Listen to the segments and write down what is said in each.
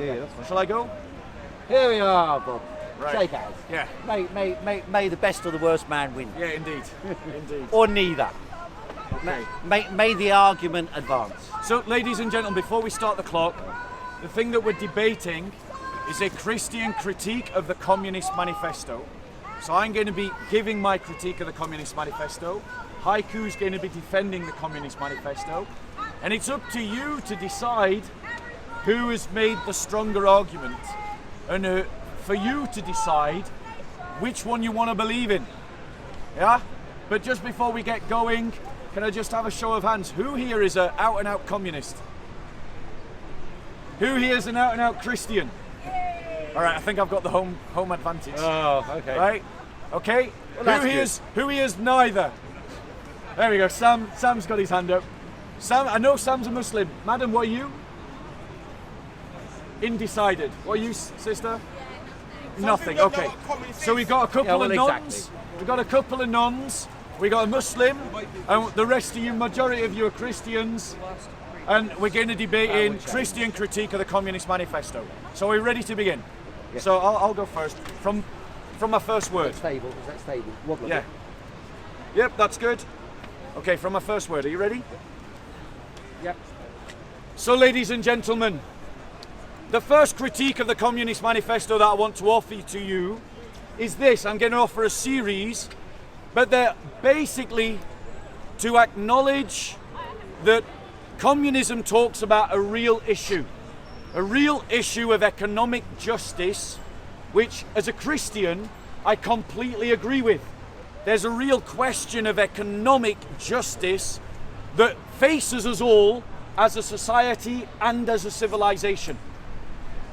Yeah, that's fine. Shall I go? Here we are, Bob. Right. Shake hands. Yeah. May the best or the worst man win. Yeah, indeed. Indeed. Or neither. Okay. May the argument advance. So, ladies and gentlemen, before we start the clock, the thing that we're debating is a Christian critique of the Communist Manifesto. So I'm going to be giving my critique of the Communist Manifesto. Heiko's going to be defending the Communist Manifesto. And it's up to you to decide who has made the stronger argument, and for you to decide which one you want to believe in. Yeah? But just before we get going, can I just have a show of hands? Who here is an out-and-out communist? Who here is an out-and-out Christian? All right, I think I've got the home advantage. Oh, okay. Right? Okay. Well, who here's neither? There we go. Sam's got his hand up. Sam, I know Sam's a Muslim. Madam, what are you? Indecided. What are you, sister? Nothing. Okay. So we've got a couple of nuns. Exactly. We've got a couple of nuns. We got a Muslim, and the rest of you, majority of you, are Christians. And we're going to debate in Christian critique of the Communist Manifesto. So are we ready to begin? Yes. So I'll go first from my first word. Stable. Is that stable? Wobbler. Yeah. Yep, that's good. Okay, from my first word. Are you ready? Yep. So, ladies and gentlemen, the first critique of the Communist Manifesto that I want to offer to you is this. I'm going to offer a series, but they're basically to acknowledge that communism talks about a real issue of economic justice, which as a Christian, I completely agree with. There's a real question of economic justice that faces us all as a society and as a civilization.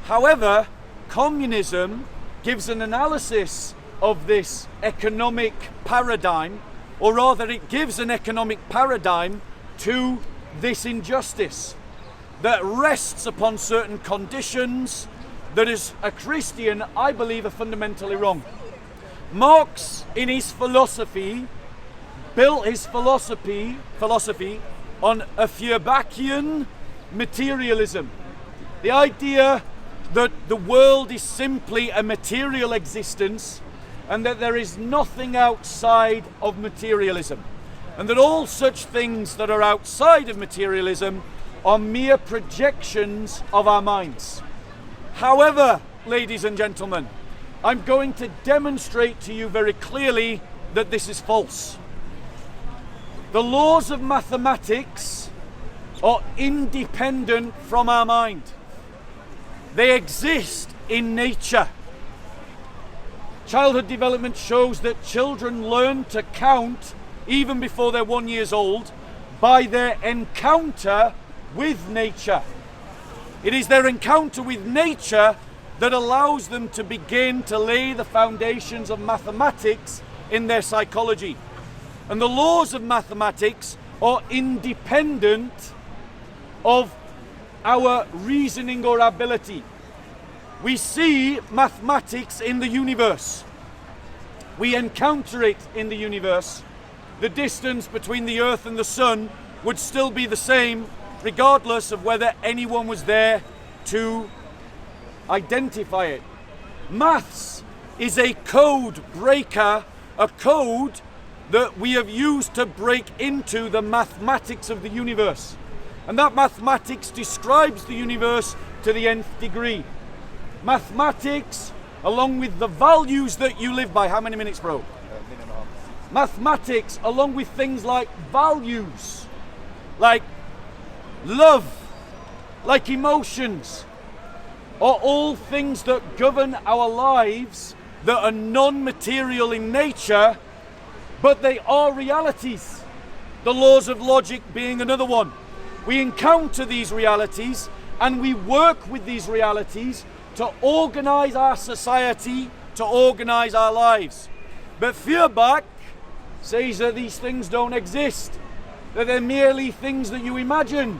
However, communism gives an analysis of this economic paradigm, or rather it gives an economic paradigm to this injustice that rests upon certain conditions that as a Christian I believe are fundamentally wrong. Marx, in his philosophy, built his philosophy on a Feuerbackian materialism. The idea that the world is simply a material existence and that there is nothing outside of materialism, and that all such things that are outside of materialism are mere projections of our minds. However, ladies and gentlemen, I'm going to demonstrate to you very clearly that this is false. The laws of mathematics are independent from our mind. They exist in nature. Childhood development shows that children learn to count even before they're 1 year old by their encounter with nature. It is their encounter with nature that allows them to begin to lay the foundations of mathematics in their psychology. And the laws of mathematics are independent of our reasoning or ability. We see mathematics in the universe. We encounter it in the universe. The distance between the Earth and the Sun would still be the same, regardless of whether anyone was there to identify it. Maths is a code breaker, a code that we have used to break into the mathematics of the universe. And that mathematics describes the universe to the nth degree. Mathematics, along with the values that you live by. How many minutes, bro? Mathematics, along with things like values, like love, like emotions, are all things that govern our lives that are non-material in nature, but they are realities. The laws of logic being another one. We encounter these realities and we work with these realities to organize our society, to organize our lives. But Feuerbach says that these things don't exist, that they're merely things that you imagine.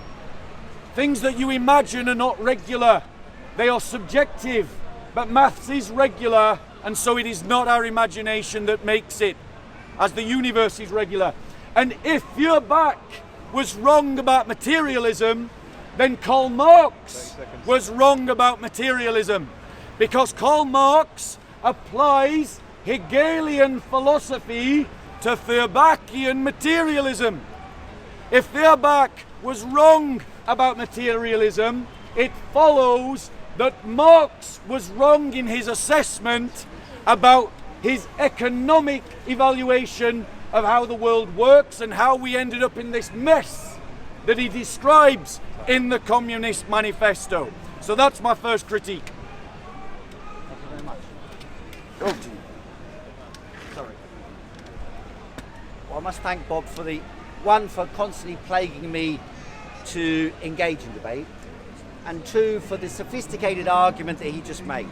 Things that you imagine are not regular, they are subjective, but maths is regular, and so it is not our imagination that makes it, as the universe is regular. And if Feuerbach was wrong about materialism, then Karl Marx was wrong about materialism, because Karl Marx applies Hegelian philosophy to Feuerbachian materialism. If Feuerbach was wrong about materialism, it follows that Marx was wrong in his assessment about his economic evaluation of how the world works and how we ended up in this mess that he describes in the Communist Manifesto. So that's my first critique. Thank you very much. Over to you. Sorry. Well, I must thank Bob for for constantly plaguing me to engage in debate, and two, for the sophisticated argument that he just made.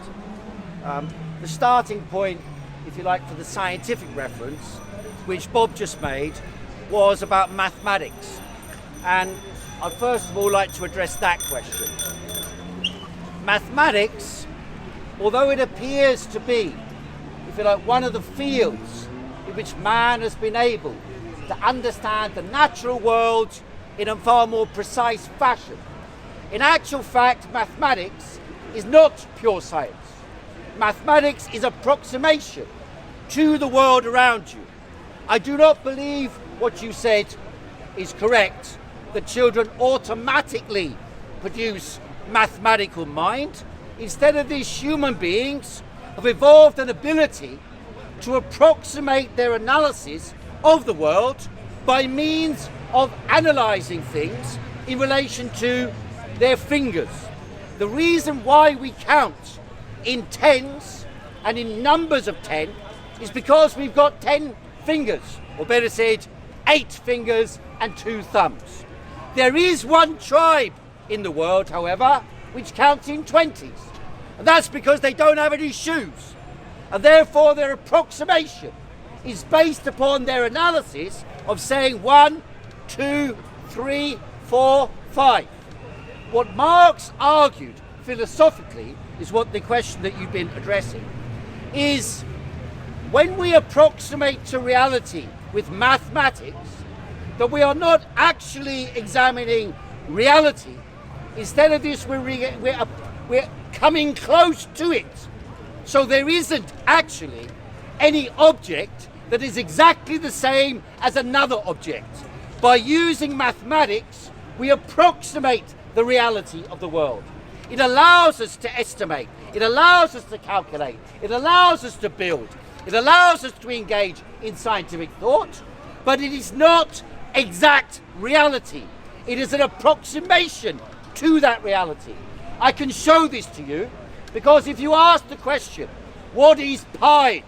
The starting point, if you like, for the scientific reference, which Bob just made, was about mathematics. And I'd first of all like to address that question. Mathematics, although it appears to be, if you like, one of the fields in which man has been able to understand the natural world in a far more precise fashion, in actual fact, mathematics is not pure science. Mathematics is approximation to the world around you. I do not believe what you said is correct, that children automatically produce mathematical mind. Instead of these human beings have evolved an ability to approximate their analysis of the world by means of analysing things in relation to their fingers. The reason why we count in tens and in numbers of 10 is because we've got 10 fingers, or better said, 8 fingers and 2 thumbs. There is one tribe in the world, however, which counts in 20s, and that's because they don't have any shoes, and therefore their approximation is based upon their analysis of saying 1, 2, 3, 4, 5. What Marx argued philosophically is what the question that you've been addressing is: when we approximate to reality with mathematics, that we are not actually examining reality. Instead of this, we're coming close to it. So there isn't actually any object that is exactly the same as another object. By using mathematics, we approximate the reality of the world. It allows us to estimate, it allows us to calculate, it allows us to build, it allows us to engage in scientific thought, but it is not exact reality. It is an approximation to that reality. I can show this to you, because if you ask the question, what is pi?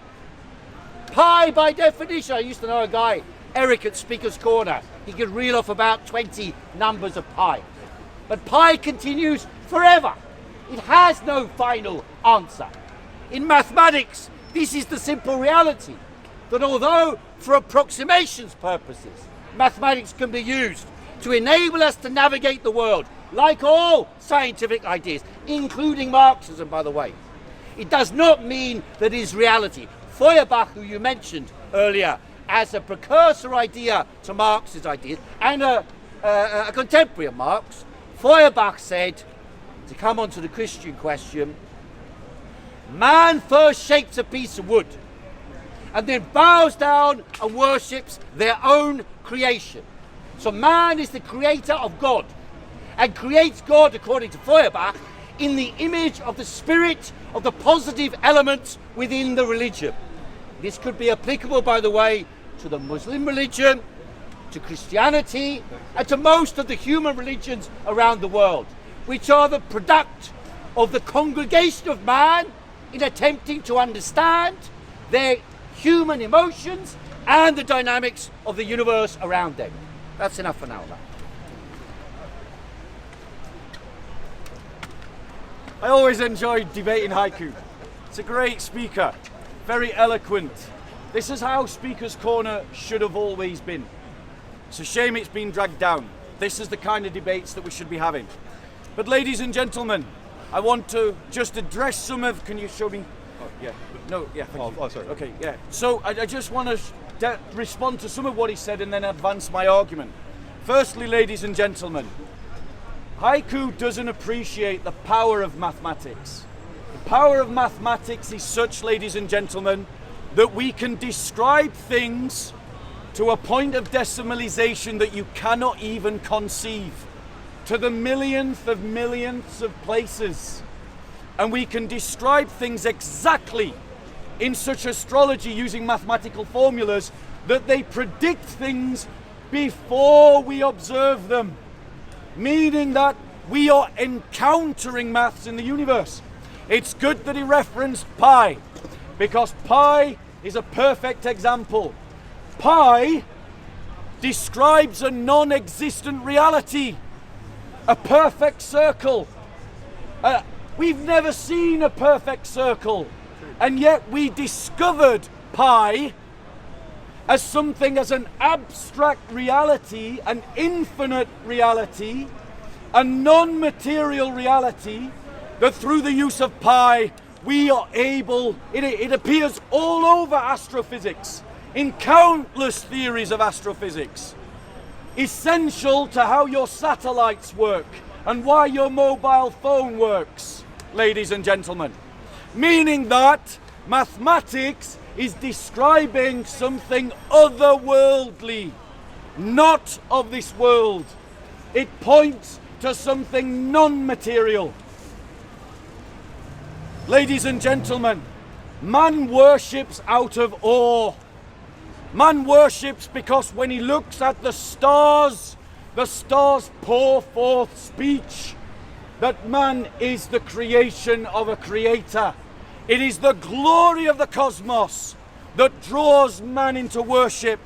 Pi, by definition, I used to know a guy, Eric at Speaker's Corner, he could reel off about 20 numbers of pi. But pi continues forever. It has no final answer. In mathematics, this is the simple reality, that although for approximations purposes, mathematics can be used to enable us to navigate the world, like all scientific ideas, including Marxism, by the way, it does not mean that it is reality. Feuerbach, who you mentioned earlier, as a precursor idea to Marx's ideas, and a contemporary of Marx, Feuerbach said, to come on to the Christian question, man first shapes a piece of wood and then bows down and worships their own creation. So man is the creator of God and creates God, according to Feuerbach, in the image of the spirit of the positive elements within the religion. This could be applicable, by the way, to the Muslim religion, to Christianity, and to most of the human religions around the world, which are the product of the congregation of man in attempting to understand their human emotions and the dynamics of the universe around them. That's enough for now. I always enjoyed debating Heiko. It's a great speaker, very eloquent. This is how Speaker's Corner should have always been. It's a shame it's been dragged down. This is the kind of debates that we should be having. But ladies and gentlemen, I want to just address some of, can you show me? Oh, yeah. No, yeah, thank you. Oh, sorry. Okay, yeah. So I just want to respond to some of what he said and then advance my argument. Firstly, ladies and gentlemen, Heiko doesn't appreciate the power of mathematics. The power of mathematics is such, ladies and gentlemen, that we can describe things to a point of decimalization that you cannot even conceive, to the millionth of places. And we can describe things exactly in such astrology using mathematical formulas that they predict things before we observe them, meaning that we are encountering maths in the universe. It's good that he referenced pi, because pi is a perfect example. Pi describes a non-existent reality, a perfect circle. We've never seen a perfect circle, and yet we discovered pi as something, as an abstract reality, an infinite reality, a non-material reality, that through the use of pi we are able, it appears all over astrophysics, in countless theories of astrophysics, essential to how your satellites work and why your mobile phone works, ladies and gentlemen. Meaning that mathematics is describing something otherworldly, not of this world. It points to something non-material. Ladies and gentlemen, man worships out of awe. Man worships because when he looks at the stars pour forth speech that man is the creation of a creator. It is the glory of the cosmos that draws man into worship.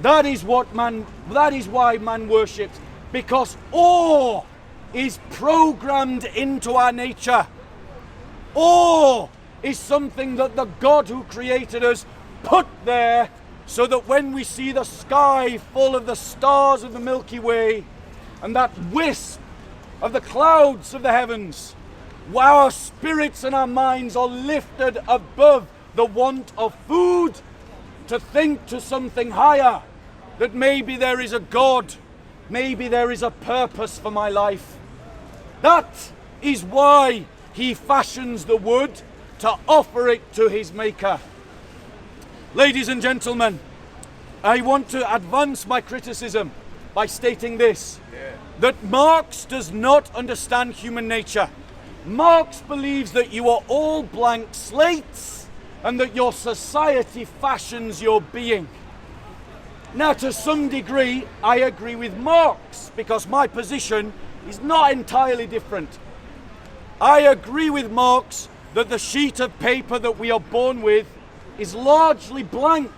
That is why man worships, because awe is programmed into our nature. Awe is something that the God who created us put there, so that when we see the sky full of the stars of the Milky Way and that wisp of the clouds of the heavens, our spirits and our minds are lifted above the want of food to think to something higher, that maybe there is a God, maybe there is a purpose for my life. That is why he fashions the wood to offer it to his maker. Ladies and gentlemen, I want to advance my criticism by stating this, that Marx does not understand human nature. Marx believes that you are all blank slates and that your society fashions your being. Now, to some degree, I agree with Marx, because my position is not entirely different. I agree with Marx that the sheet of paper that we are born with is largely blank.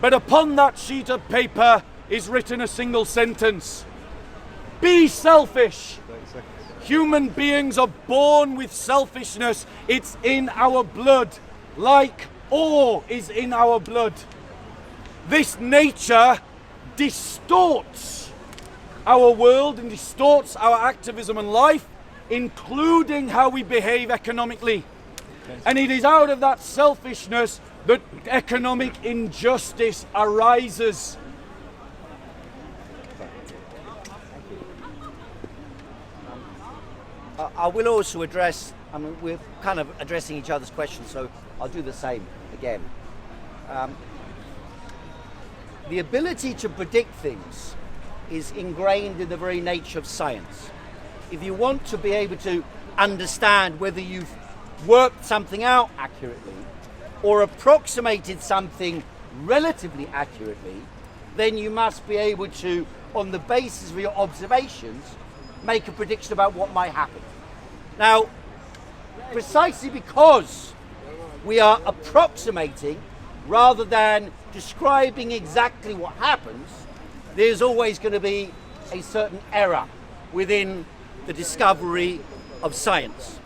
But upon that sheet of paper is written a single sentence: be selfish. Human beings are born with selfishness. It's in our blood, like awe is in our blood. This nature distorts our world and distorts our activism and life, including how we behave economically. And it is out of that selfishness that economic injustice arises. I will also address, we're kind of addressing each other's questions, so I'll do the same again. The ability to predict things is ingrained in the very nature of science. If you want to be able to understand whether you've worked something out accurately or approximated something relatively accurately, then you must be able to, on the basis of your observations, make a prediction about what might happen. Now, precisely because we are approximating rather than describing exactly what happens, there's always going to be a certain error within the discovery of science.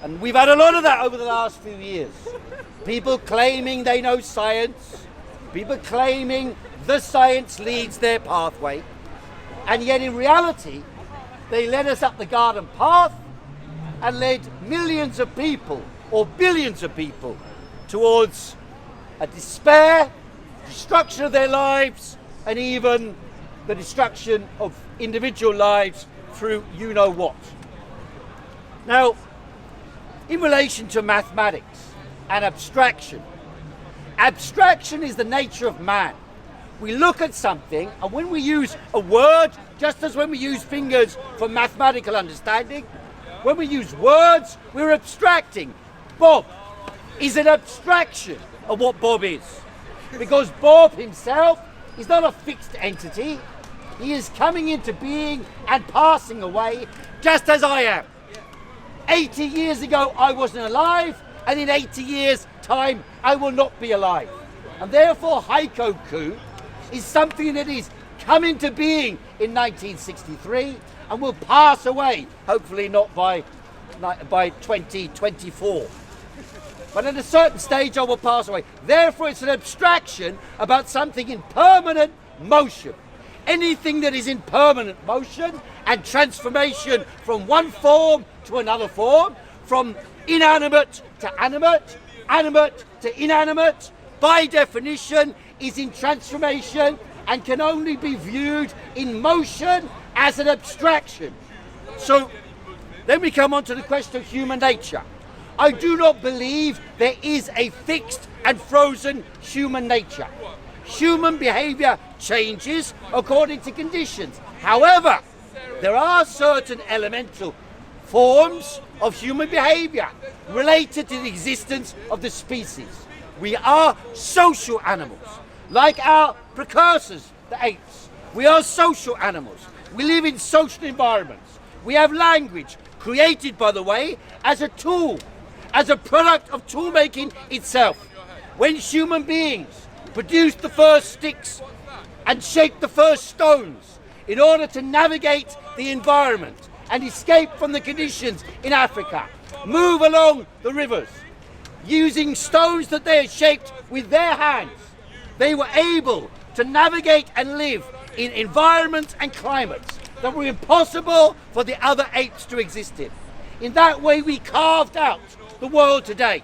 And we've had a lot of that over the last few years. People claiming they know science, people claiming the science leads their pathway, and yet in reality, they led us up the garden path and led millions of people, or billions of people, towards a despair, destruction of their lives, and even the destruction of individual lives through you-know-what. Now, in relation to mathematics and abstraction, abstraction is the nature of man. We look at something, and when we use a word, just as when we use fingers for mathematical understanding, when we use words, we're abstracting. Bob is an abstraction of what Bob is. Because Bob himself is not a fixed entity. He is coming into being and passing away just as I am. 80 years ago I wasn't alive, and in 80 years' time I will not be alive. And therefore Heiko is something that is come into being in 1963 and will pass away, hopefully not by 2024. But at a certain stage I will pass away. Therefore it's an abstraction about something in permanent motion. Anything that is in permanent motion and transformation from one form to another form, from inanimate to animate, animate to inanimate, by definition is in transformation and can only be viewed in motion as an abstraction. So then we come on to the question of human nature. I do not believe there is a fixed and frozen human nature. Human behavior changes according to conditions. However, there are certain elemental forms of human behavior related to the existence of the species. We are social animals, like our precursors, the apes. We are social animals. We live in social environments. We have language, created, by the way, as a tool, as a product of tool making itself. When human beings produced the first sticks and shaped the first stones in order to navigate the environment and escape from the conditions in Africa, move along the rivers, using stones that they had shaped with their hands, they were able to navigate and live in environments and climates that were impossible for the other apes to exist in. In that way we carved out the world today.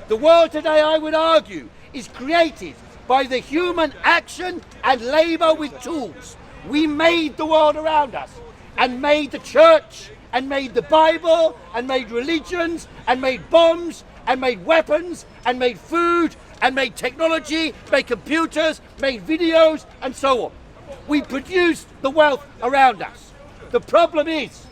The world today, I would argue, is created by the human action and labour with tools. We made the world around us and made the church and made the Bible and made religions and made bombs and made weapons and made food and made technology, made computers, made videos and so on. We produced the wealth around us. The problem is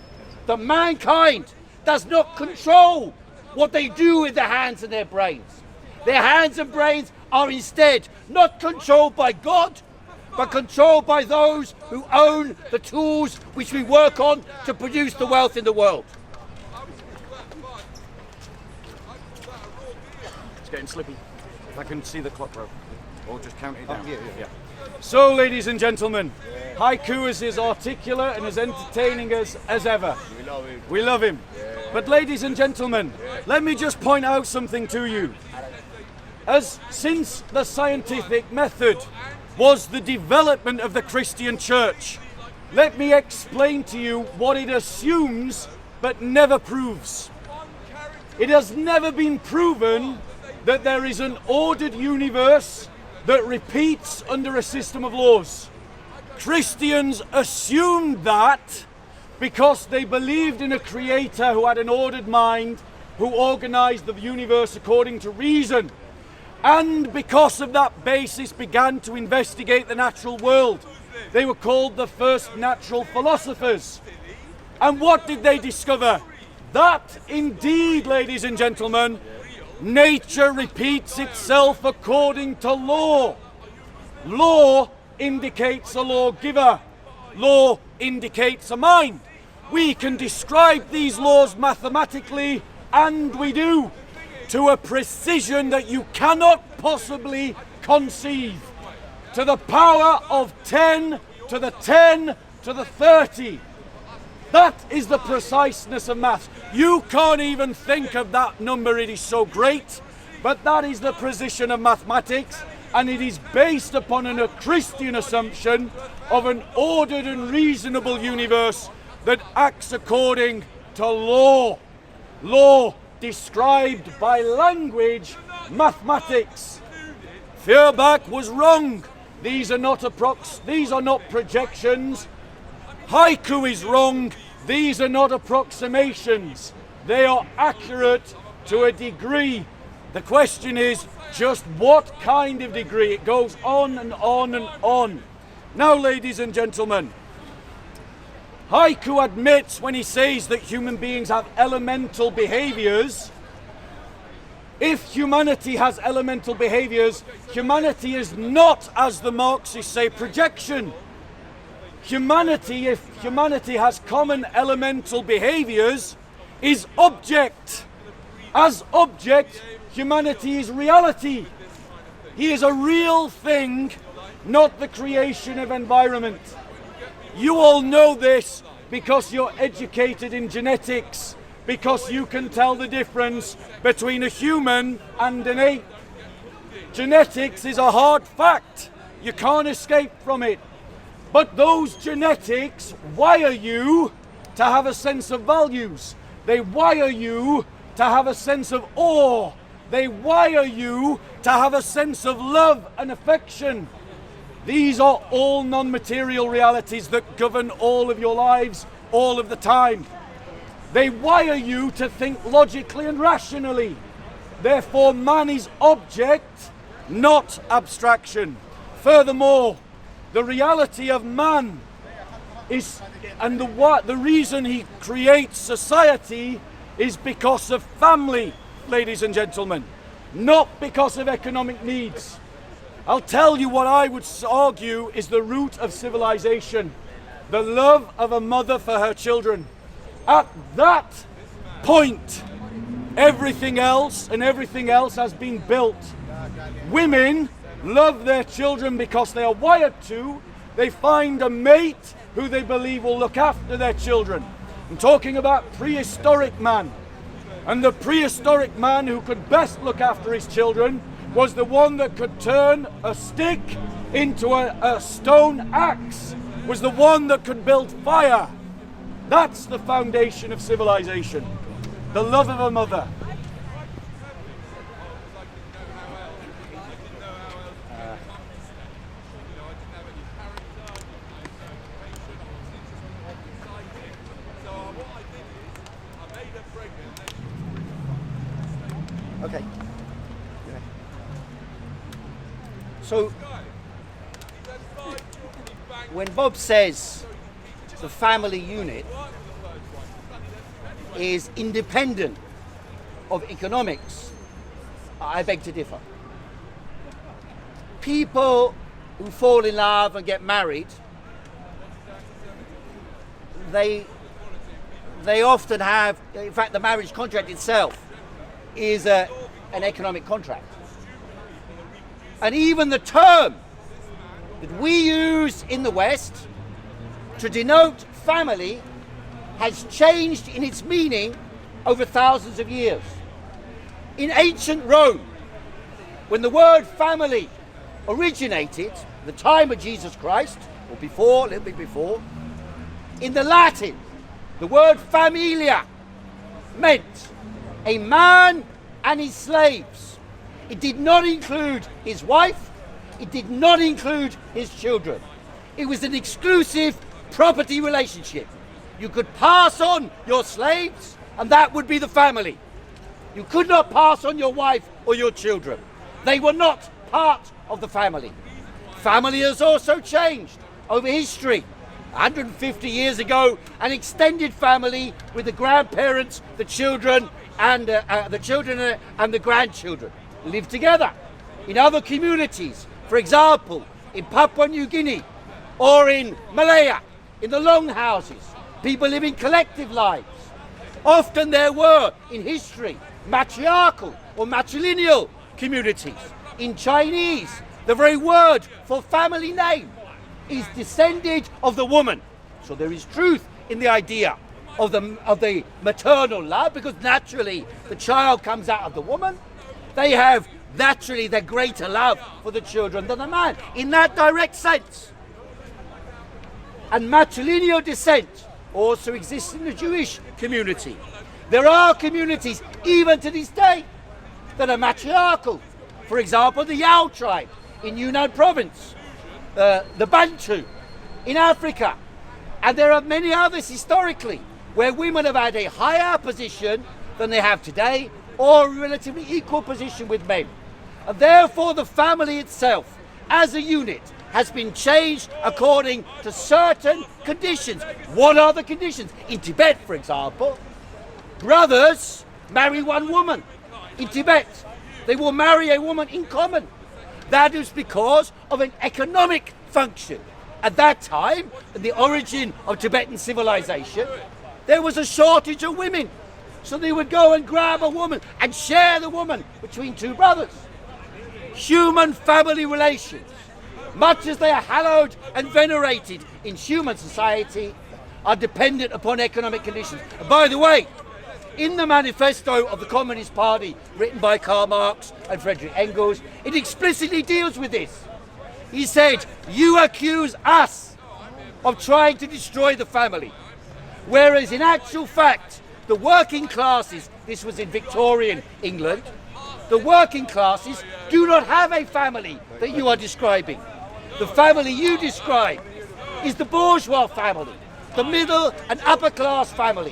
that mankind does not control what they do with their hands and their brains. Their hands and brains are instead not controlled by God, but controlled by those who own the tools which we work on to produce the wealth in the world. It's getting slippy. If I can see the clock, bro. Or just count it down. Oh, yeah. So, ladies and gentlemen, Heiko is as articulate and as entertaining as ever. We love him. We love him. But ladies and gentlemen, let me just point out something to you. Since the scientific method was the development of the Christian church, let me explain to you what it assumes but never proves. It has never been proven that there is an ordered universe that repeats under a system of laws. Christians assumed that because they believed in a creator who had an ordered mind, who organized the universe according to reason, and because of that basis began to investigate the natural world. They were called the first natural philosophers. And what did they discover? That indeed, ladies and gentlemen, nature repeats itself according to law. Law indicates a lawgiver. Law indicates a mind. We can describe these laws mathematically, and we do, to a precision that you cannot possibly conceive. To the power of 10 to the 10 to the 30. That is the preciseness of maths. You can't even think of that number, it is so great. But that is the precision of mathematics, and it is based upon a Christian assumption of an ordered and reasonable universe that acts according to law. Law described by language, mathematics. Feuerbach was wrong These are not projections. Haiku is wrong. These are not approximations. They are accurate to a degree. The question is just what kind of degree. It goes on and on and on. Now, ladies and gentlemen, Haiku admits when he says that human beings have elemental behaviors. If humanity has elemental behaviors, humanity is not, as the Marxists say, projection. Humanity, if humanity has common elemental behaviors, is object. As object, humanity is reality. He is a real thing, not the creation of environment. You all know this because you're educated in genetics, because you can tell the difference between a human and an ape. Genetics is a hard fact. You can't escape from it. But those genetics wire you to have a sense of values. They wire you to have a sense of awe. They wire you to have a sense of love and affection. These are all non-material realities that govern all of your lives, all of the time. They wire you to think logically and rationally. Therefore, man is object, not abstraction. Furthermore, the reality of man is, and the reason he creates society is because of family, ladies and gentlemen, not because of economic needs. I'll tell you what I would argue is the root of civilization, the love of a mother for her children. At that point, everything else has been built. Women love their children because they are wired to. They find a mate who they believe will look after their children. I'm talking about prehistoric man. And the prehistoric man who could best look after his children was the one that could turn a stick into a stone axe, was the one that could build fire. That's the foundation of civilization. The love of a mother. Okay. So, when Bob says the family unit is independent of economics, I beg to differ. People who fall in love and get married, they often have, in fact the marriage contract itself is an economic contract. And even the term that we use in the West to denote family has changed in its meaning over thousands of years. In ancient Rome, when the word family originated, the time of Jesus Christ, or before, a little bit before, in the Latin, the word familia meant a man and his slaves. It did not include his wife. It did not include his children. It was an exclusive property relationship. You could pass on your slaves, and that would be the family. You could not pass on your wife or your children. They were not part of the family. Family has also changed over history. 150 years ago, an extended family with the grandparents, the children, and the grandchildren live together. In other communities, for example, in Papua New Guinea or in Malaya, in the longhouses, people live in collective lives. Often there were, in history, matriarchal or matrilineal communities. In Chinese, the very word for family name is descended of the woman. So there is truth in the idea of the maternal love, because naturally the child comes out of the woman. They have naturally their greater love for the children than the man, in that direct sense. And matrilineal descent also exists in the Jewish community. There are communities, even to this day, that are matriarchal. For example, the Yao tribe in Yunnan province. the Bantu in Africa. And there are many others historically where women have had a higher position than they have today, or a relatively equal position with men. And therefore the family itself, as a unit, has been changed according to certain conditions. What are the conditions? In Tibet, for example, brothers marry one woman. In Tibet, they will marry a woman in common. That is because of an economic function. At that time, at the origin of Tibetan civilization, there was a shortage of women. So they would go and grab a woman and share the woman between two brothers. Human family relations, much as they are hallowed and venerated in human society, are dependent upon economic conditions. And by the way, in the Manifesto of the Communist Party, written by Karl Marx and Friedrich Engels, it explicitly deals with this. He said, you accuse us of trying to destroy the family, whereas in actual fact, the working classes, this was in Victorian England, the working classes do not have a family that you are describing. The family you describe is the bourgeois family, the middle and upper class family,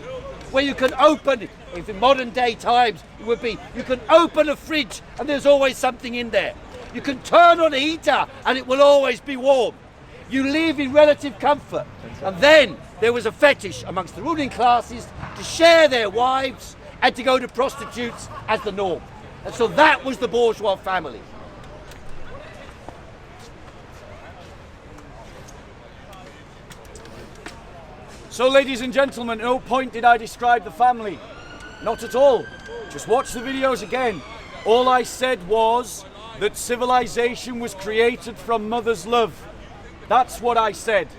where you can open, if in modern day times it would be, you can open a fridge and there's always something in there. You can turn on a heater and it will always be warm. You live in relative comfort. And then there was a fetish amongst the ruling classes to share their wives and to go to prostitutes as the norm. And so that was the bourgeois family. So, ladies and gentlemen, at no point did I describe the family. Not at all. Just watch the videos again. All I said was that civilization was created from mother's love. That's what I said.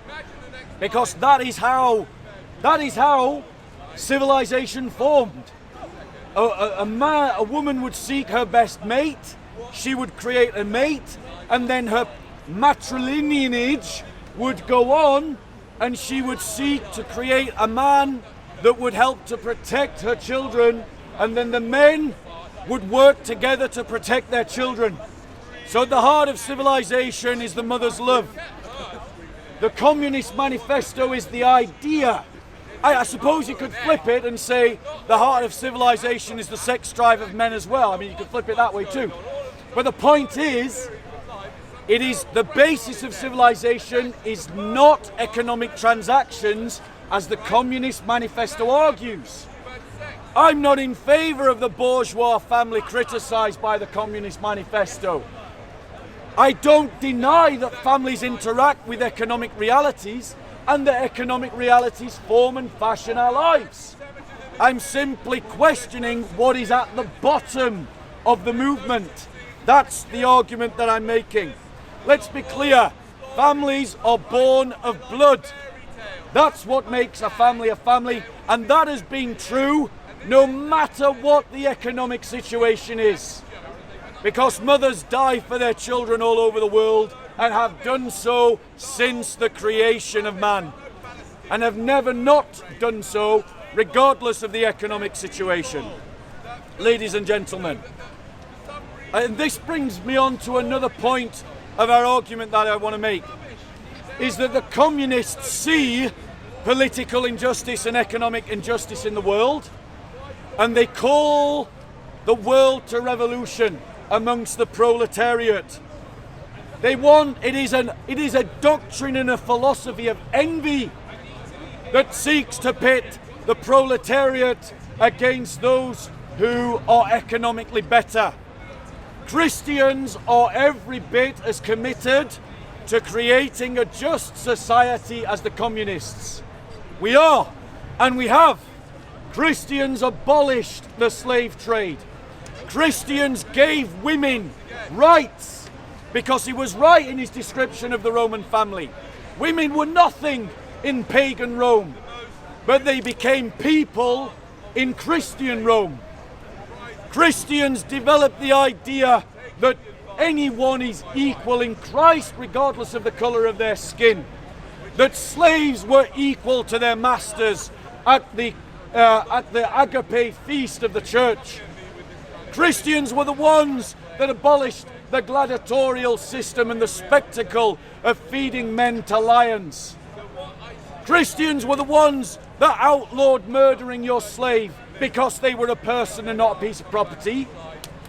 Because that is how civilization formed. A woman would seek her best mate, she would create a mate, and then her matrilineage would go on, and she would seek to create a man that would help to protect her children, and then the men would work together to protect their children. So at the heart of civilization is the mother's love. The Communist Manifesto is the idea. I suppose you could flip it and say the heart of civilization is the sex drive of men as well. I mean, you could flip it that way too. But the point is, it is the basis of civilization is not economic transactions, as the Communist Manifesto argues. I'm not in favor of the bourgeois family criticized by the Communist Manifesto. I don't deny that families interact with economic realities and that economic realities form and fashion our lives. I'm simply questioning what is at the bottom of the movement. That's the argument that I'm making. Let's be clear, families are born of blood. That's what makes a family, and that has been true no matter what the economic situation is. Because mothers die for their children all over the world and have done so since the creation of man, and have never not done so regardless of the economic situation. Ladies and gentlemen, and this brings me on to another point of our argument that I want to make, is that the communists see political injustice and economic injustice in the world, and they call the world to revolution amongst the proletariat. They want, it is a doctrine and a philosophy of envy that seeks to pit the proletariat against those who are economically better. Christians are every bit as committed to creating a just society as the communists. We are, and we have. Christians abolished the slave trade. Christians gave women rights because he was right in his description of the Roman family. Women were nothing in pagan Rome, but they became people in Christian Rome. Christians developed the idea that anyone is equal in Christ regardless of the colour of their skin, that slaves were equal to their masters at the agape feast of the church. Christians were the ones that abolished the gladiatorial system and the spectacle of feeding men to lions. Christians were the ones that outlawed murdering your slave because they were a person and not a piece of property.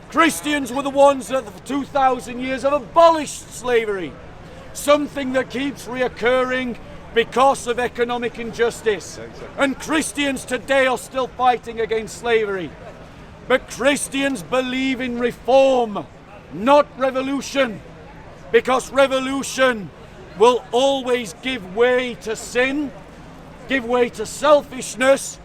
Christians were the ones that for 2,000 years have abolished slavery, something that keeps reoccurring because of economic injustice. And Christians today are still fighting against slavery. But Christians believe in reform, not revolution, because revolution will always give way to sin, give way to selfishness,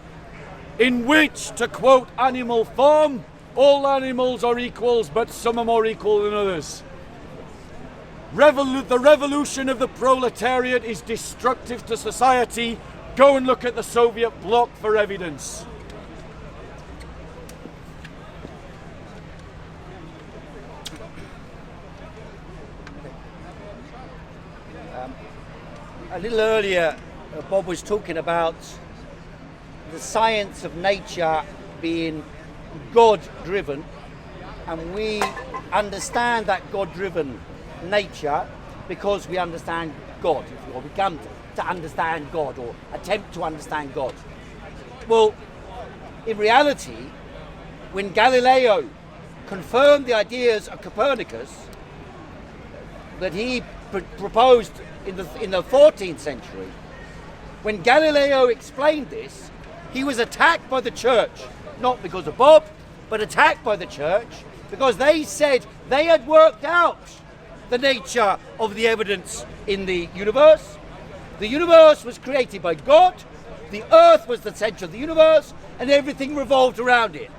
in which, to quote Animal Farm, all animals are equals, but some are more equal than others. The revolution of the proletariat is destructive to society. Go and look at the Soviet bloc for evidence. A little earlier, Bob was talking about the science of nature being God-driven, and we understand that God-driven nature because we understand God, or we come to understand God, or attempt to understand God. Well, in reality, when Galileo confirmed the ideas of Copernicus that he proposed in the 14th century, when Galileo explained this, he was attacked by the church, not because of Bob, but attacked by the church because they said they had worked out the nature of the evidence in the universe. The universe was created by God, the earth was the center of the universe, and everything revolved around it.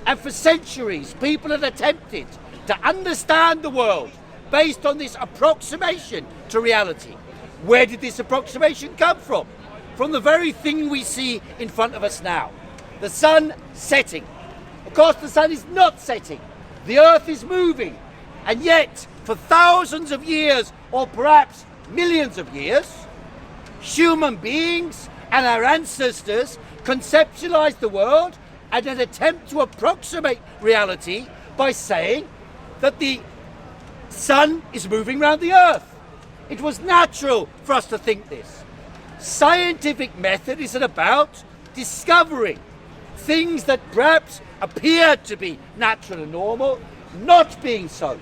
And for centuries, people had attempted to understand the world based on this approximation to reality. Where did this approximation come from? From the very thing we see in front of us now. The sun setting. Of course, the sun is not setting. The earth is moving. And yet, for thousands of years, or perhaps millions of years, human beings and our ancestors conceptualized the world and an attempt to approximate reality by saying that the sun is moving around the earth. It was natural for us to think this. Scientific method is about discovering things that perhaps appear to be natural and normal, not being so.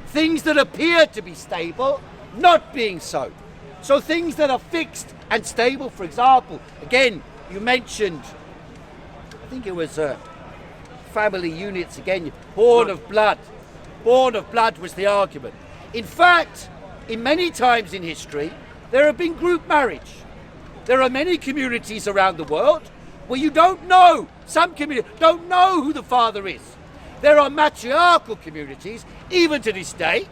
Things that appear to be stable, not being so. So things that are fixed and stable, for example, again, you mentioned, I think it was family units again, born of blood. Born of blood was the argument. In fact, in many times in history, there have been group marriage. There are many communities around the world where you don't know, some communities don't know who the father is. There are matriarchal communities, even to this day,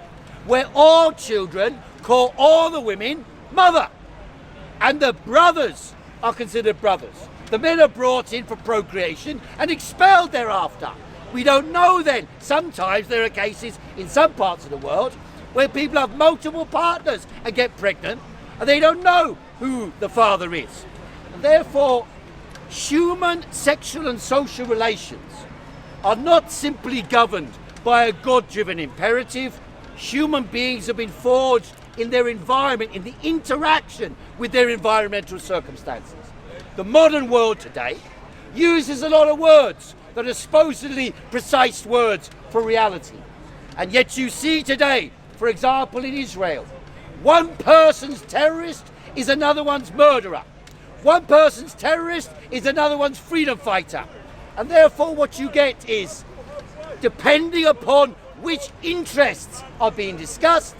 where all children call all the women mother. And the brothers are considered brothers. The men are brought in for procreation and expelled thereafter. We don't know then. Sometimes there are cases in some parts of the world where people have multiple partners and get pregnant and they don't know who the father is. And therefore, human sexual and social relations are not simply governed by a God-driven imperative. Human beings have been forged in their environment, in the interaction with their environmental circumstances. The modern world today uses a lot of words that are supposedly precise words for reality. And yet you see today, for example in Israel, one person's terrorist is another one's murderer. One person's terrorist is another one's freedom fighter. And therefore what you get is, depending upon which interests are being discussed,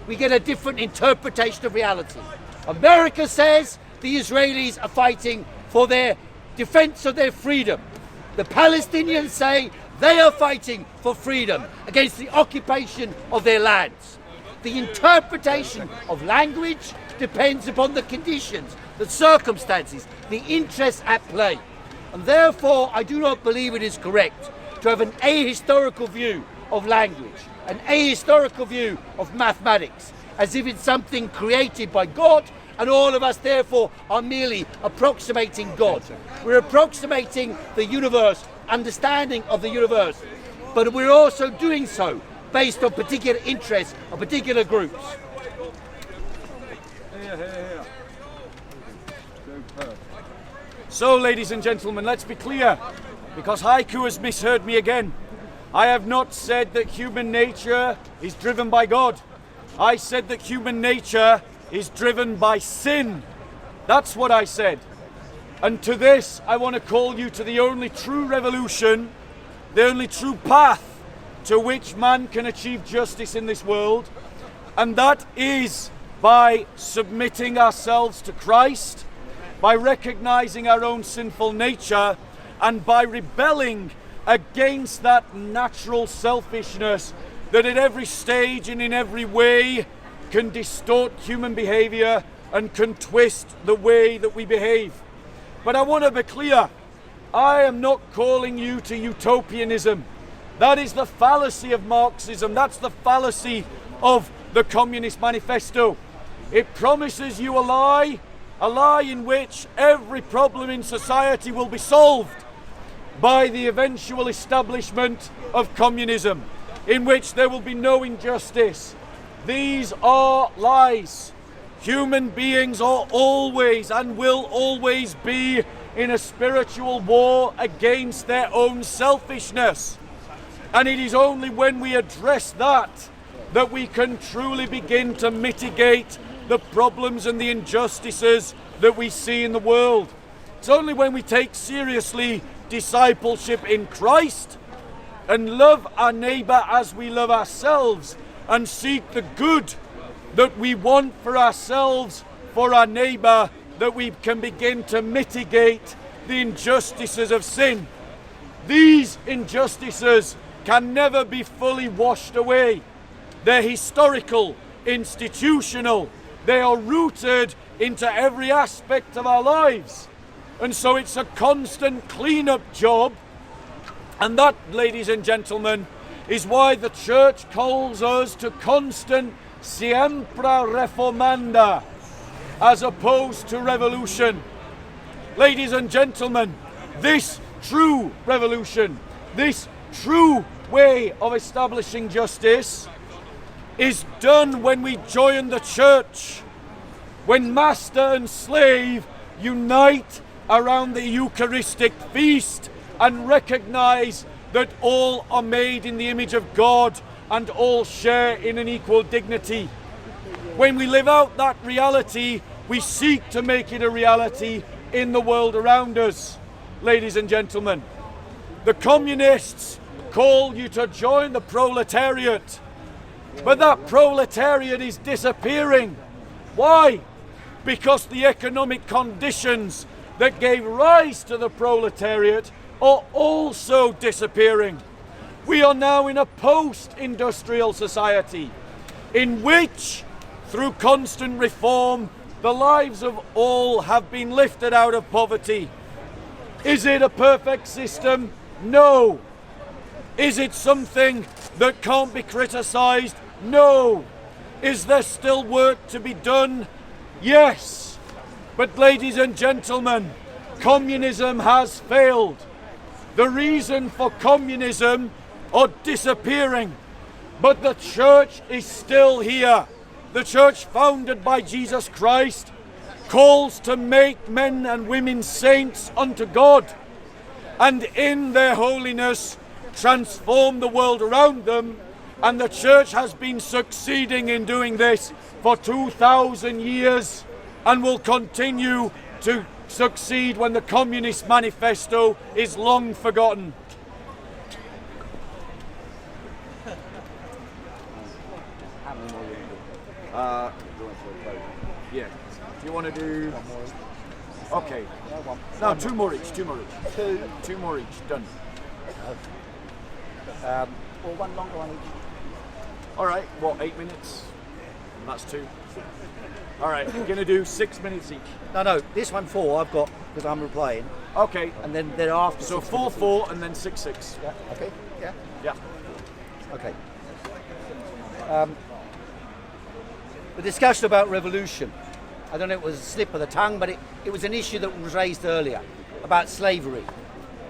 we get a different interpretation of reality. America says the Israelis are fighting for their defense of their freedom. The Palestinians say they are fighting for freedom against the occupation of their lands. The interpretation of language depends upon the conditions, the circumstances, the interests at play. And therefore, I do not believe it is correct to have an ahistorical view of language, an ahistorical view of mathematics, as if it's something created by God and all of us therefore are merely approximating God. We're approximating the universe, understanding of the universe but we're also doing so based on particular interests of particular groups. So, ladies and gentlemen, let's be clear, because Heiko has misheard me again. I have not said that human nature is driven by God. I said that human nature is driven by sin. That's what I said. And to this, I want to call you to the only true revolution, the only true path to which man can achieve justice in this world, and that is by submitting ourselves to Christ, by recognizing our own sinful nature, and by rebelling against that natural selfishness that at every stage and in every way can distort human behavior and can twist the way that we behave. But I want to be clear, I am not calling you to utopianism. That is the fallacy of Marxism. That's the fallacy of the Communist Manifesto. It promises you a lie in which every problem in society will be solved by the eventual establishment of communism, in which there will be no injustice. These are lies. Human beings are always and will always be in a spiritual war against their own selfishness. And it is only when we address that that we can truly begin to mitigate the problems and the injustices that we see in the world. It's only when we take seriously discipleship in Christ and love our neighbour as we love ourselves and seek the good that we want for ourselves, for our neighbour, that we can begin to mitigate the injustices of sin. These injustices can never be fully washed away. They're historical, institutional, they are rooted into every aspect of our lives. And so it's a constant clean-up job. And that, ladies and gentlemen, is why the church calls us to constant siempre reformanda, as opposed to revolution. Ladies and gentlemen, this true revolution, this true way of establishing justice is done when we join the church, when master and slave unite around the Eucharistic feast and recognize that all are made in the image of God and all share in an equal dignity. When we live out that reality, we seek to make it a reality in the world around us. Ladies and gentlemen, the communists call you to join the proletariat, but that proletariat is disappearing. Why? Because the economic conditions that gave rise to the proletariat are also disappearing. We are now in a post-industrial society in which, through constant reform, the lives of all have been lifted out of poverty. Is it a perfect system? No. Is it something that can't be criticised? No. Is there still work to be done? Yes. But ladies and gentlemen, communism has failed. The reason for communism are disappearing, but the church is still here. The church founded by Jesus Christ calls to make men and women saints unto God, and in their holiness transform the world around them, and the church has been succeeding in doing this for 2,000 years and will continue to succeed when the Communist Manifesto is long forgotten. Yeah. Do you want to do? Okay. No, two more each. Two more each. Done. Or one longer one each. All right. What? 8 minutes. That's two. All right. We're gonna do 6 minutes each. No. This one 4 I've got because I'm replying. Okay. And then thereafter. So 4, and then 6. Yeah. Okay. Yeah. Yeah. Okay. The discussion about revolution. I don't know if it was a slip of the tongue, but it was an issue that was raised earlier about slavery.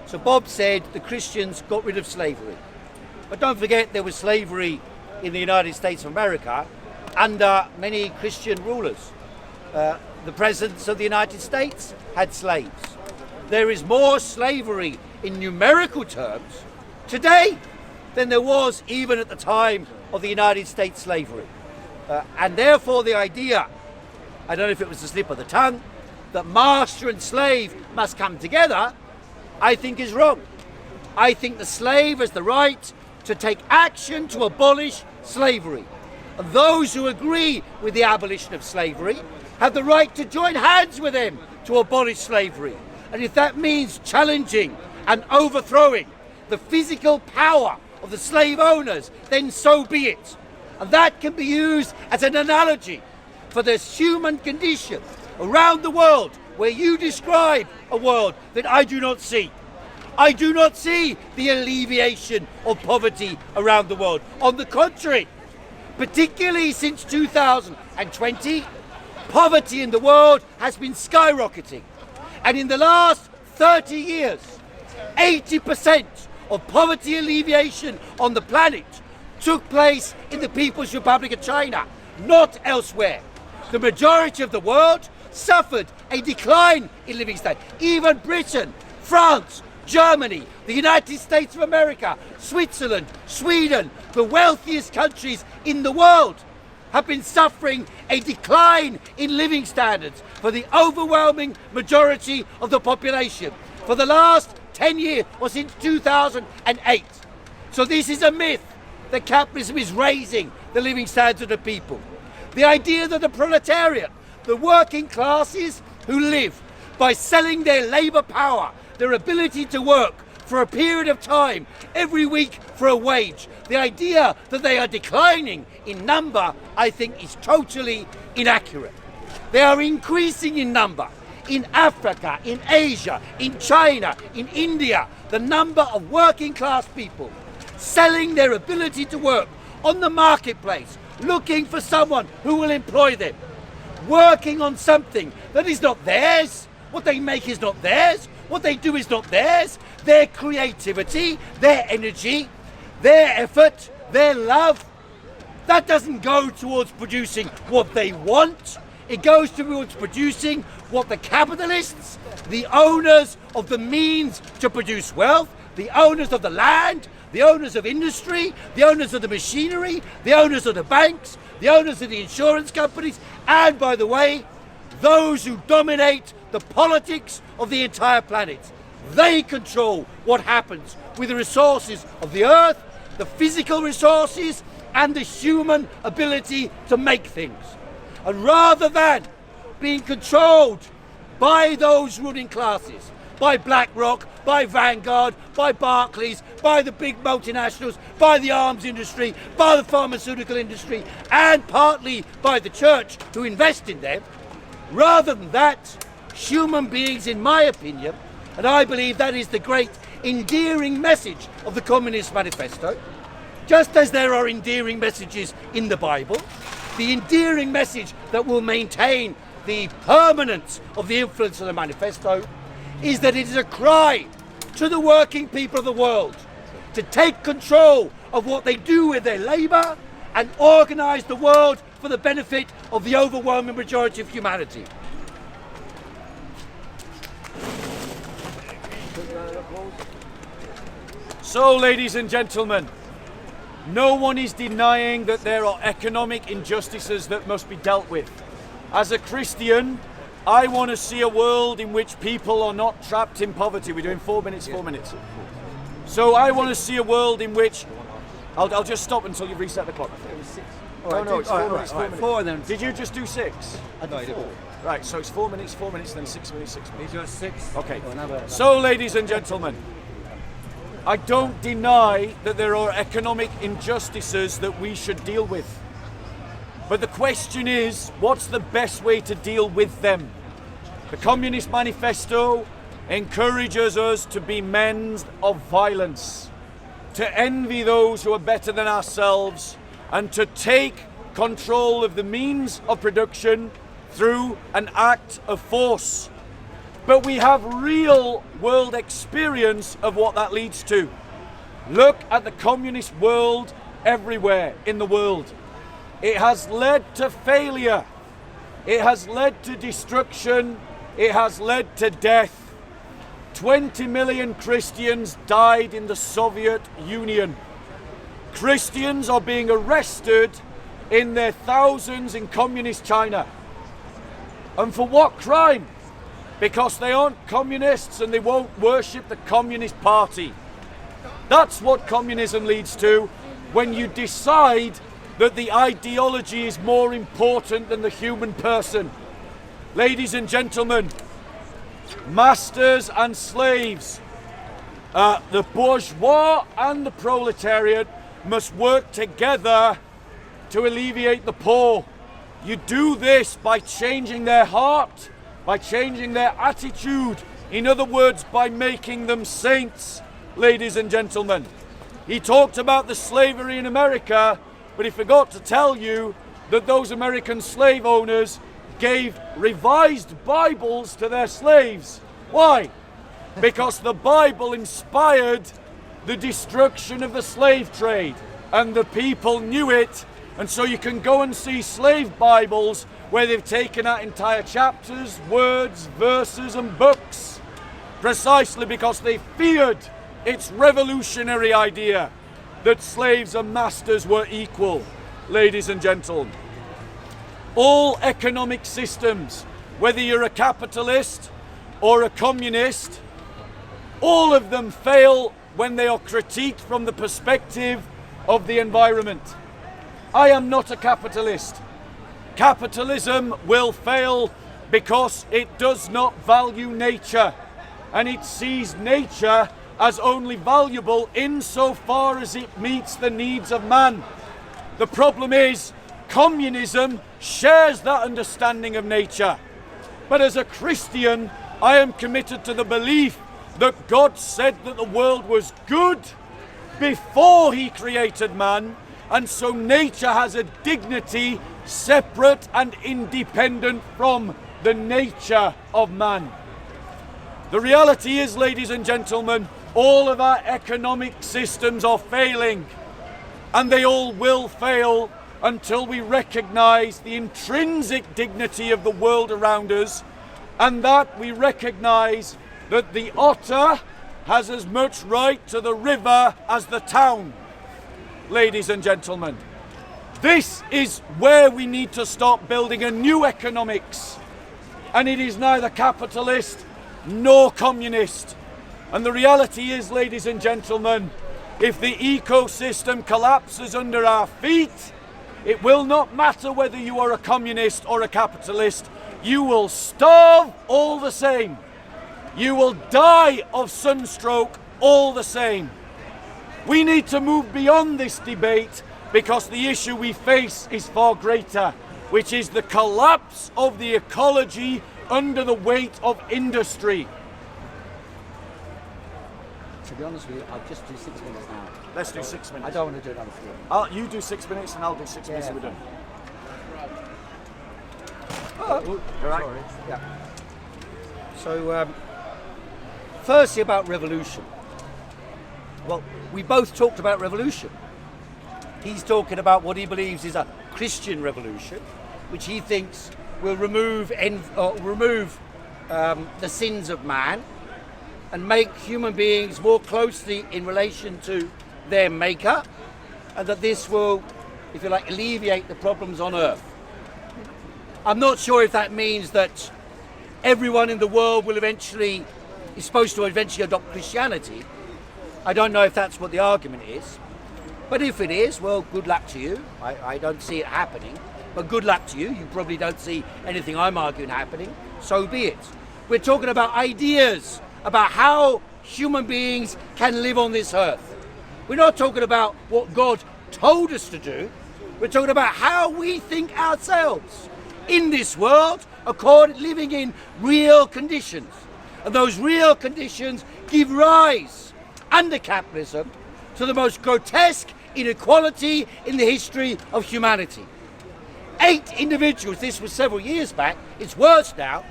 So Bob said the Christians got rid of slavery. But don't forget there was slavery in the United States of America under many Christian rulers. The presidents of the United States had slaves. There is more slavery in numerical terms today than there was even at the time of the United States slavery. And therefore the idea, I don't know if it was a slip of the tongue, that master and slave must come together, I think is wrong. I think the slave has the right to take action to abolish slavery. And those who agree with the abolition of slavery have the right to join hands with them to abolish slavery. And if that means challenging and overthrowing the physical power of the slave owners, then so be it. And that can be used as an analogy for the human condition around the world, where you describe a world that I do not see. I do not see the alleviation of poverty around the world. On the contrary, particularly since 2020, poverty in the world has been skyrocketing. And in the last 30 years, 80% of poverty alleviation on the planet took place in the People's Republic of China, not elsewhere. The majority of the world suffered a decline in living standards. Even Britain, France, Germany, the United States of America, Switzerland, Sweden, the wealthiest countries in the world have been suffering a decline in living standards for the overwhelming majority of the population for the last 10 years or since 2008. So this is a myth that capitalism is raising the living standards of the people. The idea that the proletariat, the working classes who live by selling their labour power, their ability to work for a period of time every week for a wage, the idea that they are declining in number, I think is totally inaccurate. They are increasing in number. In Africa, in Asia, in China, in India, the number of working class people selling their ability to work on the marketplace, looking for someone who will employ them, working on something that is not theirs. What they make is not theirs. What they do is not theirs. Their creativity, their energy, their effort, their love, that doesn't go towards producing what they want. It goes towards producing what the capitalists, the owners of the means to produce wealth, the owners of the land, the owners of industry, the owners of the machinery, the owners of the banks, the owners of the insurance companies, and by the way, those who dominate the politics of the entire planet. They control what happens with the resources of the earth, the physical resources, and the human ability to make things. And rather than being controlled by those ruling classes, by BlackRock, by Vanguard, by Barclays, by the big multinationals, by the arms industry, by the pharmaceutical industry, and partly by the church who invest in them, rather than that, human beings, in my opinion, and I believe that is the great endearing message of the Communist Manifesto, just as there are endearing messages in the Bible, the endearing message that will maintain the permanence of the influence of the Manifesto is that it is a cry to the working people of the world to take control of what they do with their labour and organise the world for the benefit of the overwhelming majority of humanity. So, ladies and gentlemen, no one is denying that there are economic injustices that must be dealt with. As a Christian, I want to see a world in which people are not trapped in poverty. We're doing 4 minutes, 4 minutes. So I want to see a world in which... I'll just stop until you reset the clock. It was 6. No, it's 4 minutes, 4 minutes. 4 and then... Did you just do 6? I did 4. Right, so it's 4 minutes, 4 minutes, then 6 minutes, 6 minutes. These are 6. Okay. Another. So, ladies and gentlemen, I don't deny that there are economic injustices that we should deal with. But the question is, what's the best way to deal with them? The Communist Manifesto encourages us to be men of violence, to envy those who are better than ourselves, and to take control of the means of production through an act of force. But we have real world experience of what that leads to. Look at the communist world everywhere in the world. It has led to failure. It has led to destruction. It has led to death. 20 million Christians died in the Soviet Union. Christians are being arrested in their thousands in communist China. And for what crime? Because they aren't communists and they won't worship the Communist Party. That's what communism leads to when you decide that the ideology is more important than the human person. Ladies and gentlemen, masters and slaves, the bourgeois and the proletariat must work together to alleviate the poor. You do this by changing their heart, by changing their attitude. In other words, by making them saints, ladies and gentlemen. He talked about the slavery in America, but he forgot to tell you that those American slave owners gave revised Bibles to their slaves. Why? Because the Bible inspired the destruction of the slave trade, and the people knew it. And so you can go and see slave Bibles where they've taken out entire chapters, words, verses and books, precisely because they feared its revolutionary idea that slaves and masters were equal. Ladies and gentlemen, all economic systems, whether you're a capitalist or a communist, all of them fail when they are critiqued from the perspective of the environment. I am not a capitalist. Capitalism will fail because it does not value nature, and it sees nature as only valuable insofar as it meets the needs of man. The problem is, communism shares that understanding of nature. But as a Christian, I am committed to the belief that God said that the world was good before he created man, and so nature has a dignity separate and independent from the nature of man. The reality is, ladies and gentlemen, all of our economic systems are failing, and they all will fail until we recognize the intrinsic dignity of the world around us, and that we recognize that the otter has as much right to the river as the town. Ladies and gentlemen, this is where we need to start building a new economics, and it is neither capitalist nor communist. And the reality is, ladies and gentlemen, if the ecosystem collapses under our feet, it will not matter whether you are a communist or a capitalist. You will starve all the same. You will die of sunstroke all the same. We need to move beyond this debate because the issue we face is far greater, which is the collapse of the ecology under the weight of industry. To be honest with you, I'll just do 6 minutes now. Let's do 6 minutes. I don't want to do another 4. You do 6 minutes and I'll do 6 minutes and we're done. Oh, all right. Sorry. Yeah. So, firstly about revolution. Well, we both talked about revolution. He's talking about what he believes is a Christian revolution, which he thinks will remove the sins of man and make human beings more closely in relation to their maker, and that this will, if you like, alleviate the problems on earth. I'm not sure if that means that everyone in the world is supposed to eventually adopt Christianity. I don't know if that's what the argument is. But if it is, well, good luck to you. I don't see it happening, but good luck to you. You probably don't see anything I'm arguing happening. So be it. We're talking about ideas, about how human beings can live on this earth. We're not talking about what God told us to do. We're talking about how we think ourselves in this world, living in real conditions. And those real conditions give rise, under capitalism, to the most grotesque inequality in the history of humanity. 8 individuals, this was several years back, it's worse now,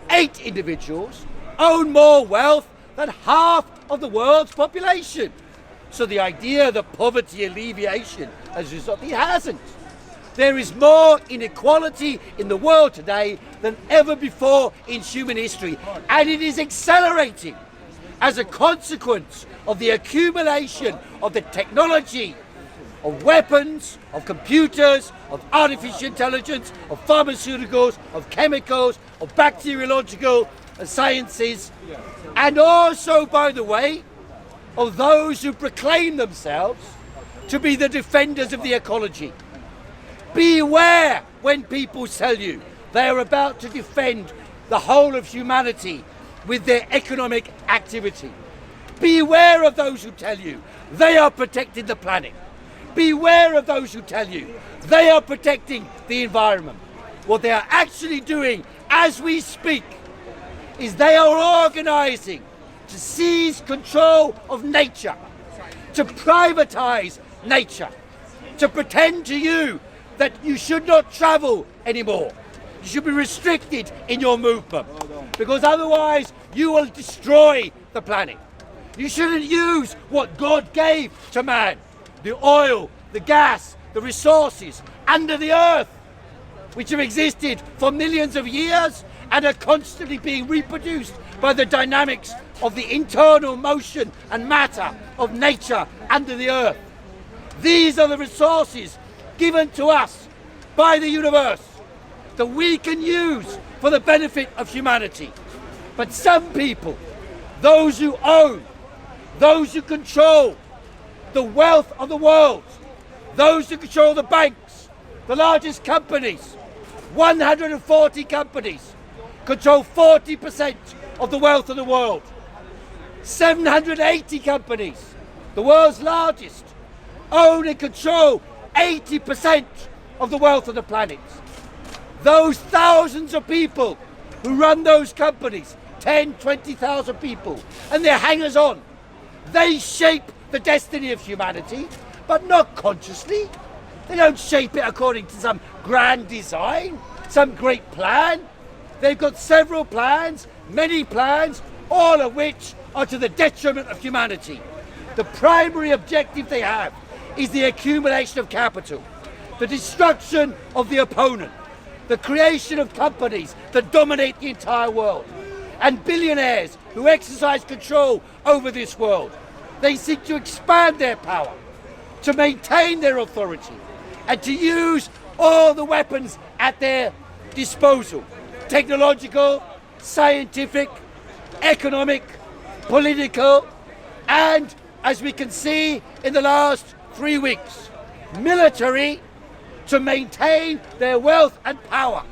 8 individuals own more wealth than half of the world's population. So the idea that poverty alleviation has resulted, it hasn't. There is more inequality in the world today than ever before in human history, and it is accelerating as a consequence of the accumulation of the technology, of weapons, of computers, of artificial intelligence, of pharmaceuticals, of chemicals, of bacteriological sciences, and also, by the way, of those who proclaim themselves to be the defenders of the ecology. Beware when people tell you they are about to defend the whole of humanity with their economic activity. Beware of those who tell you they are protecting the planet. Beware of those who tell you they are protecting the environment. What they are actually doing as we speak is they are organizing to seize control of nature, to privatize nature, to pretend to you that you should not travel anymore. You should be restricted in your movement, because otherwise you will destroy the planet. You shouldn't use what God gave to man, the oil, the gas, the resources under the earth, which have existed for millions of years and are constantly being reproduced by the dynamics of the internal motion and matter of nature under the earth. These are the resources given to us by the universe that we can use for the benefit of humanity. But some people, those who own, those who control the wealth of the world, those who control the banks, the largest companies, 140 companies, control 40% of the wealth of the world. 780 companies, the world's largest, own and control 80% of the wealth of the planet. Those thousands of people who run those companies, 10, 20,000 people, and their hangers-on, they shape the destiny of humanity, but not consciously. They don't shape it according to some grand design, some great plan. They've got several plans, many plans, all of which are to the detriment of humanity. The primary objective they have is the accumulation of capital, the destruction of the opponent, the creation of companies that dominate the entire world, and billionaires who exercise control over this world. They seek to expand their power, to maintain their authority, and to use all the weapons at their disposal: technological, scientific, economic, political, and, as we can see in the last 3 weeks, military, to maintain their wealth and power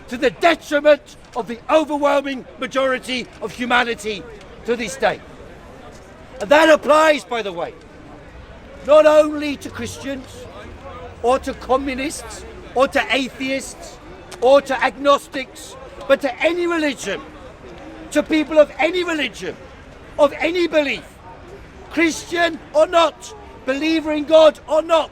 to the detriment of the overwhelming majority of humanity to this day. And that applies, by the way, not only to Christians or to communists or to atheists or to agnostics, but to any religion, to people of any religion, of any belief, Christian or not, believer in God or not.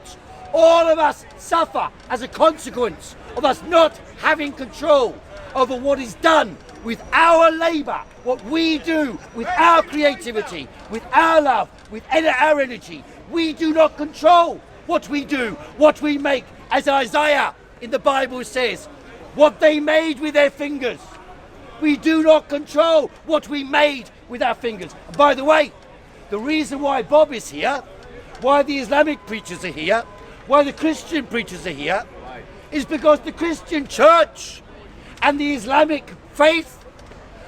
All of us suffer as a consequence of us not having control over what is done with our labour, what we do with our creativity, with our love, with our energy. We do not control what we do, what we make, as Isaiah in the Bible says, what they made with their fingers. We do not control what we made with our fingers. And by the way, the reason why Bob is here, why the Islamic preachers are here, why the Christian preachers are here, is because the Christian church and the Islamic faith,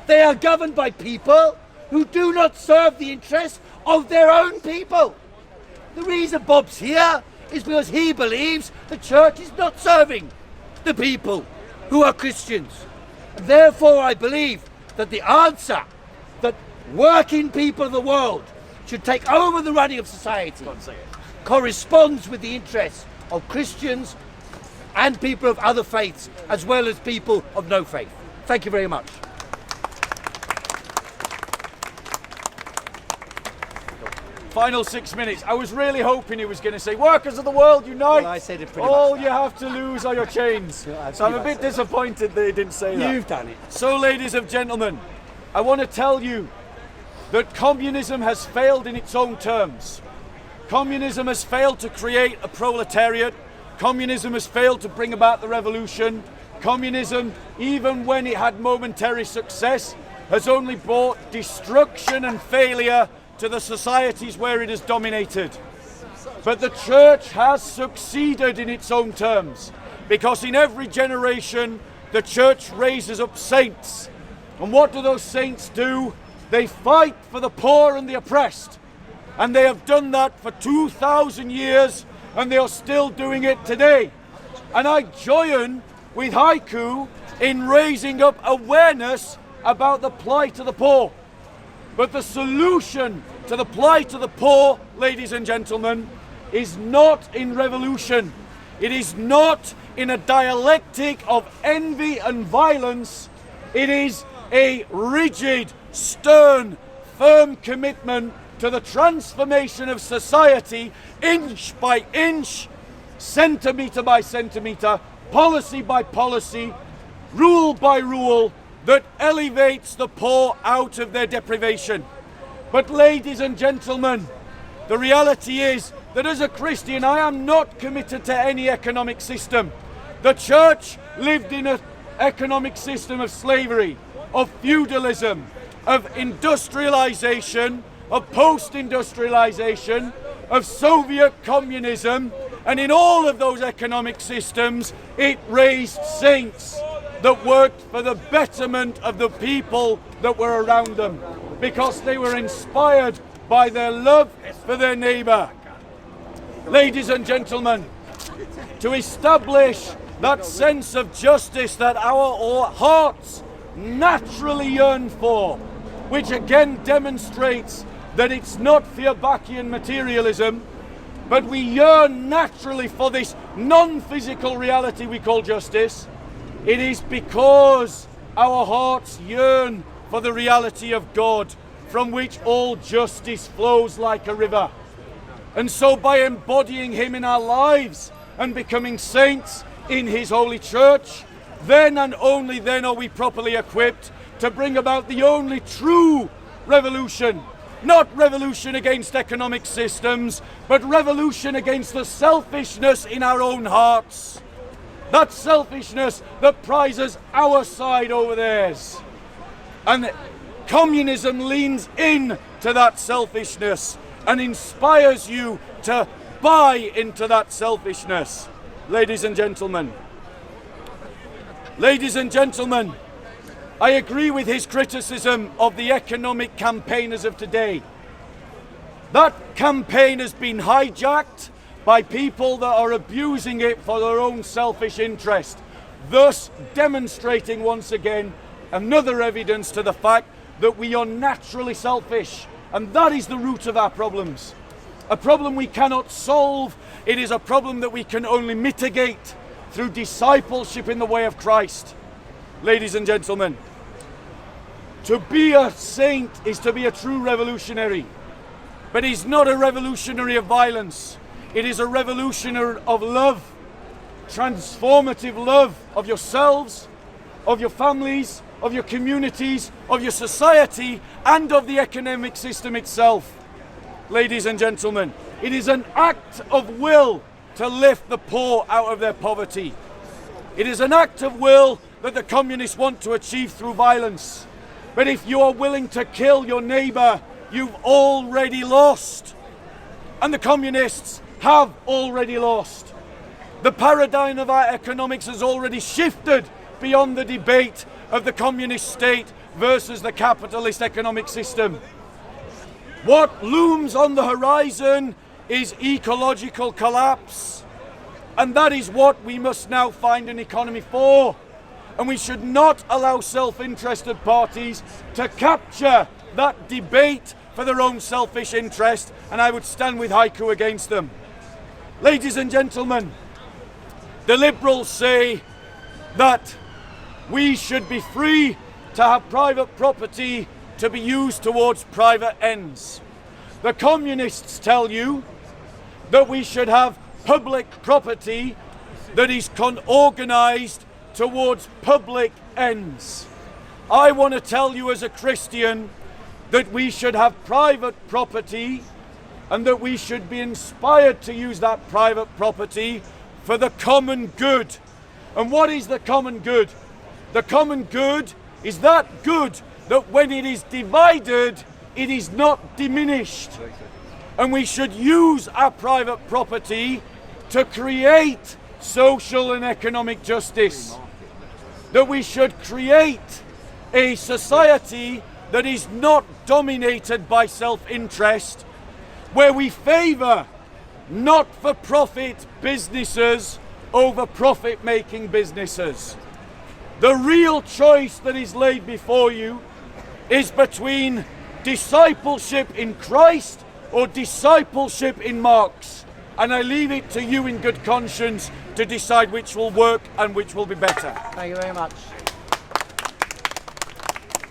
they are governed by people who do not serve the interests of their own people. The reason Bob's here is because he believes the church is not serving the people who are Christians. And therefore I believe that the answer that working people of the world should take over the running of society corresponds with the interests of Christians and people of other faiths, as well as people of no faith. Thank you very much. Final 6 minutes. I was really hoping he was going to say, workers of the world, unite. Well, I said it pretty All much. you have to lose are your chains. Yeah, So I'm a bit disappointed that he didn't say that. You've done it. So, ladies and gentlemen, I want to tell you that communism has failed in its own terms. Communism has failed to create a proletariat. Communism has failed to bring about the revolution. Communism, even when it had momentary success, has only brought destruction and failure to the societies where it has dominated. But the church has succeeded in its own terms, because in every generation the church raises up saints. And what do those saints do? They fight for the poor and the oppressed. And they have done that for 2,000 years, and they are still doing it today. And I join with Heiko in raising up awareness about the plight of the poor. But the solution to the plight of the poor, ladies and gentlemen, is not in revolution. It is not in a dialectic of envy and violence. It is a rigid, stern, firm commitment to the transformation of society, inch by inch, centimetre by centimetre, policy by policy, rule by rule, that elevates the poor out of their deprivation. But ladies and gentlemen, the reality is that as a Christian, I am not committed to any economic system. The church lived in an economic system of slavery, of feudalism, of industrialization, of post-industrialization, of Soviet communism, and in all of those economic systems, it raised saints that worked for the betterment of the people that were around them, because they were inspired by their love for their neighbour. Ladies and gentlemen, to establish that sense of justice that our hearts naturally yearn for, which again demonstrates that it's not Feuerbackian materialism, but we yearn naturally for this non-physical reality we call justice. It is because our hearts yearn for the reality of God, from which all justice flows like a river. And so by embodying him in our lives and becoming saints in his holy church, then and only then are we properly equipped to bring about the only true revolution. Not revolution against economic systems, but revolution against the selfishness in our own hearts. That selfishness that prizes our side over theirs. And communism leans in to that selfishness and inspires you to buy into that selfishness. Ladies and gentlemen, I agree with his criticism of the economic campaigners of today. That campaign has been hijacked by people that are abusing it for their own selfish interest, thus demonstrating once again another evidence to the fact that we are naturally selfish, and that is the root of our problems. A problem we cannot solve. It is a problem that we can only mitigate through discipleship in the way of Christ. Ladies and gentlemen, to be a saint is to be a true revolutionary, but he's not a revolutionary of violence. It is a revolutionary of love, transformative love of yourselves, of your families, of your communities, of your society, and of the economic system itself. Ladies and gentlemen, it is an act of will to lift the poor out of their poverty. It is an act of will that the communists want to achieve through violence. But if you are willing to kill your neighbour, you've already lost. And the communists have already lost. The paradigm of our economics has already shifted beyond the debate of the communist state versus the capitalist economic system. What looms on the horizon is ecological collapse, and that is what we must now find an economy for. And we should not allow self-interested parties to capture that debate for their own selfish interest, and I would stand with Heiko against them. Ladies and gentlemen, the Liberals say that we should be free to have private property to be used towards private ends. The Communists tell you that we should have public property that is organised towards public ends. I want to tell you as a Christian that we should have private property and that we should be inspired to use that private property for the common good. And what is the common good? The common good is that good that when it is divided, it is not diminished. And we should use our private property to create social and economic justice. That we should create a society that is not dominated by self-interest, where we favour not-for-profit businesses over profit-making businesses. The real choice that is laid before you is between discipleship in Christ or discipleship in Marx. And I leave it to you in good conscience to decide which will work and which will be better. Thank you very much.